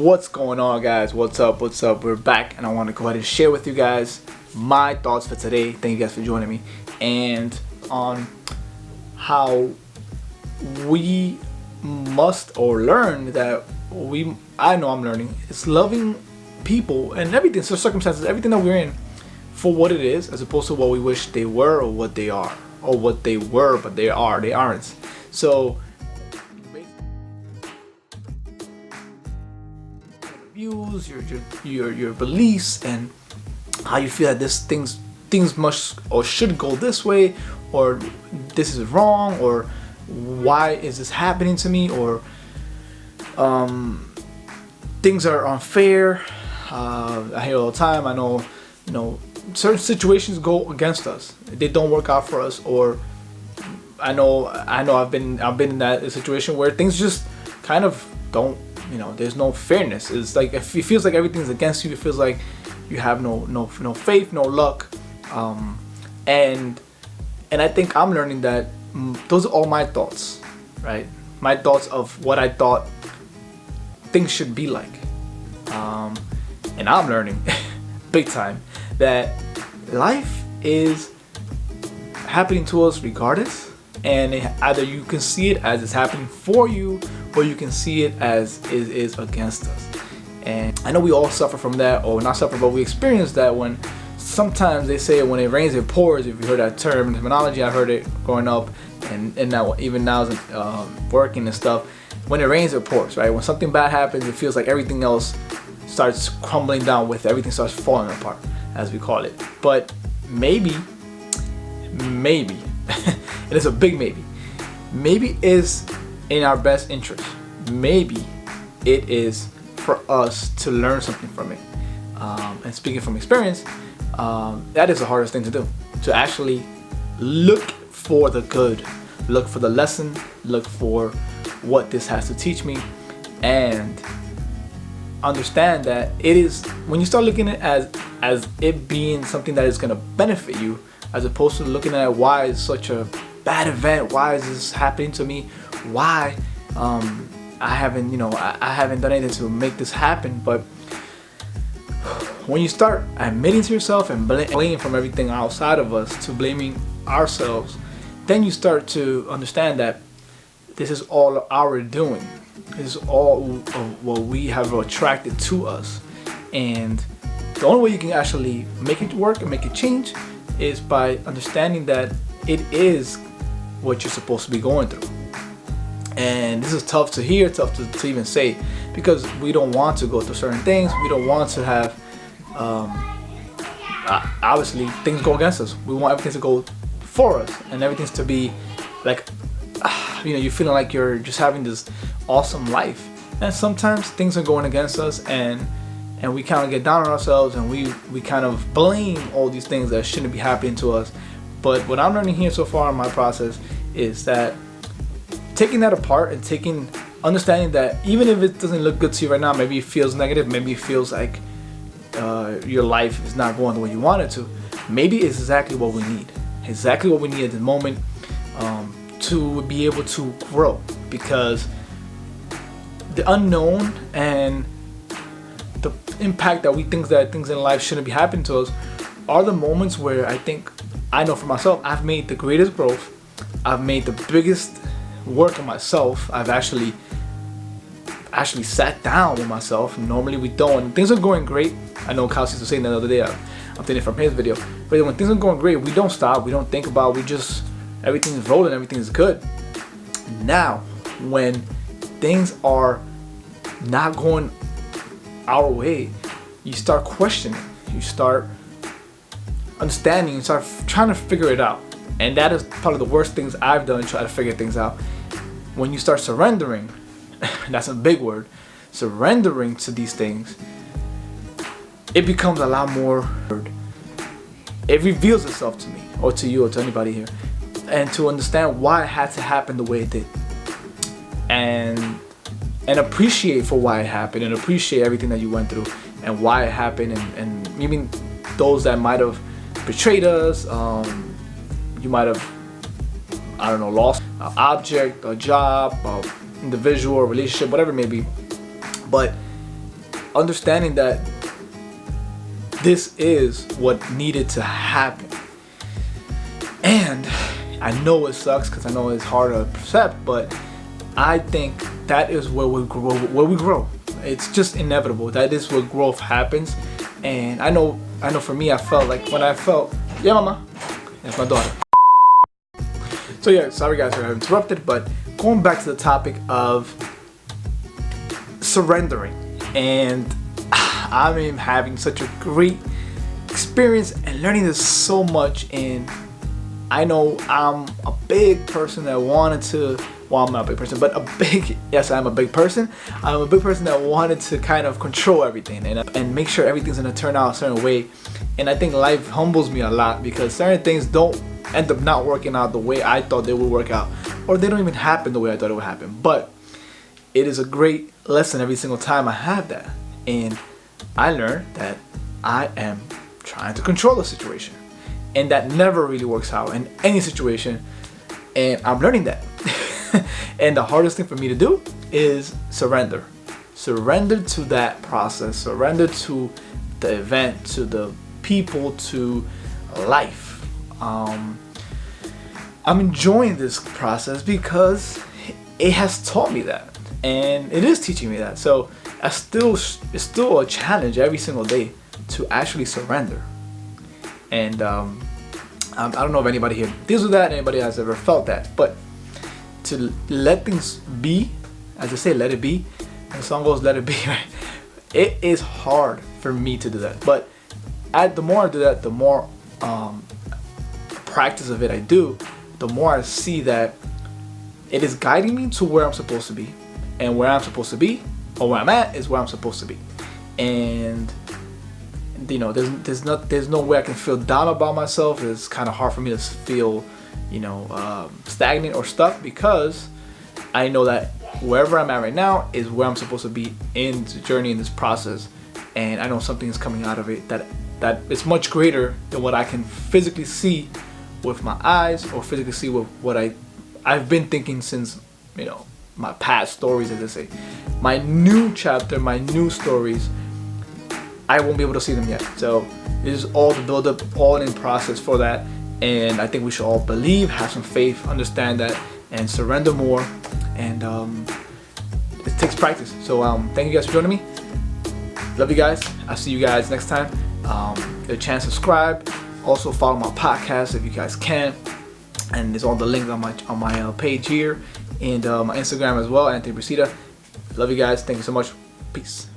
What's going on, guys? What's up? We're back, and I want to go ahead and share with you guys my thoughts for today. Thank you guys for joining me, and on how we must or learn that I know I'm learning is loving people and everything, so circumstances, everything that we're in, for what it is, as opposed to what we wish they were or what they are, or what they were but they aren't. So views, your beliefs, and how you feel that things must or should go this way, or this is wrong, or why is this happening to me, or things are unfair. I hear all the time. I know, certain situations go against us. They don't work out for us, or I know I've been in that situation where things just kind of don't. There's no fairness. It's like it feels like everything's against you. It feels like you have no faith, no luck, and I think I'm learning that those are all my thoughts, right? My thoughts of what I thought things should be like, and I'm learning big time that life is happening to us regardless, and either you can see it as it's happening for you, or you can see it as it is against us. And I know we all suffer from that, or not suffer, but we experience that when sometimes they say when it rains it pours. If you heard that terminology, I heard it growing up, and now even now working and stuff. When it rains it pours, right? When something bad happens, it feels like everything else starts crumbling down with it. Everything starts falling apart, as we call it. But maybe, and it's a big maybe is in our best interest. Maybe it is for us to learn something from it. And speaking from experience, that is the hardest thing to do. To actually look for the good, look for the lesson, look for what this has to teach me, and understand that it is, when you start looking at it as it being something that is going to benefit you, as opposed to looking at why it's such a bad event, why is this happening to me, why I haven't done anything to make this happen. But when you start admitting to yourself and blaming from everything outside of us to blaming ourselves, then you start to understand that this is all our doing. This is all of what we have attracted to us. And the only way you can actually make it work and make it change is by understanding that it is what you're supposed to be going through. And this is tough to hear, tough to even say, because we don't want to go through certain things. We don't want to have, obviously, things go against us. We want everything to go for us, and everything's to be like, you're feeling like you're just having this awesome life. And sometimes things are going against us, and we kind of get down on ourselves, and we kind of blame all these things that shouldn't be happening to us. But what I'm learning here so far in my process is that taking that apart and understanding that even if it doesn't look good to you right now, maybe it feels negative, maybe it feels like your life is not going the way you want it to, maybe it's exactly what we need at the moment, to be able to grow. Because the unknown and the impact that we think that things in life shouldn't be happening to us are the moments where I know for myself, I've made the greatest growth. I've made the biggest work on myself. I've actually sat down with myself. Normally we don't. Things are going great. I know Kyle used to say the other day, I'm taking it from his video, but when things are going great, we don't stop, we don't think about, everything's rolling, everything's good. Now, when things are not going our way, you start questioning, you start understanding, you start trying to figure it out. And that is probably the worst things I've done, try to figure things out. When you start surrendering, that's a big word, surrendering to these things, it becomes a lot more, it reveals itself to me, or to you, or to anybody here, and to understand why it had to happen the way it did, and appreciate for why it happened, and appreciate everything that you went through and why it happened, and even those that might have betrayed us. You might have, lost an object, a job, an individual, a relationship, whatever it may be. But understanding that this is what needed to happen. And I know it sucks because I know it's hard to accept, but I think that is where we grow. It's just inevitable. That is where growth happens. And I know for me, I felt like when I felt, yeah, mama, that's my daughter. So yeah, sorry guys for having interrupted, but going back to the topic of surrendering, and I'm having such a great experience and learning this so much. And I know I'm a big person that wanted to, well, I'm not a big person, but yes, I'm a big person. I'm a big person that wanted to kind of control everything and make sure everything's gonna turn out a certain way. And I think life humbles me a lot because certain things don't end up not working out the way I thought they would work out, or they don't even happen the way I thought it would happen. But it is a great lesson every single time I have that. And I learned that I am trying to control the situation, and that never really works out in any situation. And I'm learning that. And the hardest thing for me to do is surrender. Surrender to that process, surrender to the event, to the people, to life. I'm enjoying this process because it has taught me that, and it is teaching me that. So it's still a challenge every single day to actually surrender. And I don't know if anybody here deals with that, anybody has ever felt that, but to let things be, as I say, let it be. And the song goes, let it be, right? It is hard for me to do that, but the more I do that, the more practice of it I do, the more I see that it is guiding me to where I'm supposed to be, and where I'm supposed to be, or where I'm at, is where I'm supposed to be. And you know, there's no way I can feel down about myself. It's kind of hard for me to feel, you know, stagnant or stuck, because I know that wherever I'm at right now is where I'm supposed to be in the journey, in this process. And I know something is coming out of it that is much greater than what I can physically see with my eyes, or physically see with what I've been thinking since, you know, my past stories, as I say. My new chapter, my new stories, I won't be able to see them yet. So this is all the build up, all in process for that. And I think we should all believe, have some faith, understand that, and surrender more. And it takes practice. So thank you guys for joining me. Love you guys. I'll see you guys next time. Get a chance to subscribe. Also follow my podcast if you guys can. And there's all the links on my page here, and my Instagram as well, Anthony Brasida. Love you guys. Thank you so much. Peace.